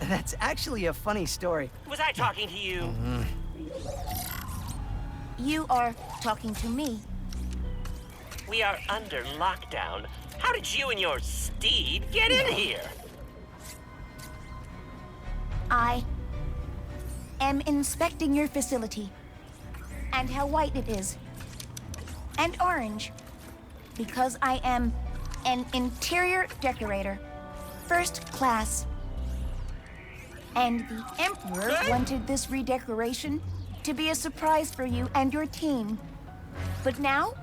That's actually a funny story. Was I talking to you? You are talking to me. We are under lockdown. How did you and your steed get in here? I am inspecting your facility and how white it is and orange because I am an interior decorator, first class. And the Emperor wanted this redecoration to be a surprise for you and your team. But now,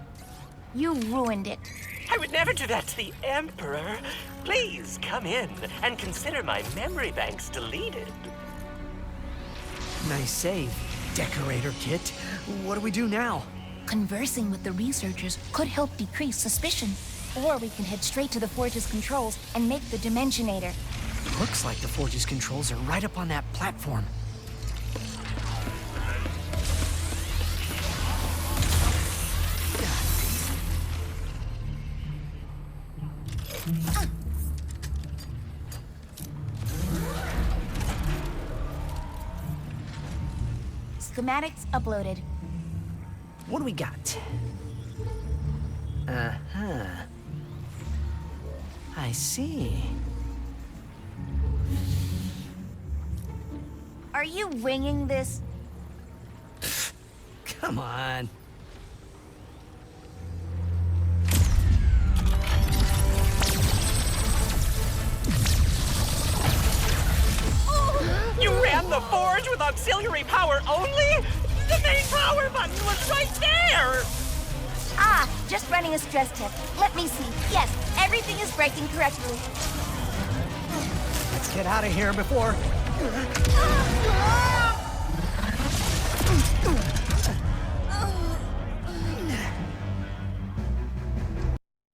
you ruined it. I would never do that to the Emperor. Please come in and consider my memory banks deleted. Nice save, Decorator Kit. What do we do now? Conversing with the researchers could help decrease suspicion. Or we can head straight to the Forge's controls and make the Dimensionator. Looks like the Forge's controls are right up on that platform. Schematics uploaded. What do we got? Uh-huh. I see. Are you winging this? Come on. You ran the forge with auxiliary power only? The main power button was right there! Ah, just running a stress test. Let me see. Yes, everything is breaking correctly. Let's get out of here before... Ah!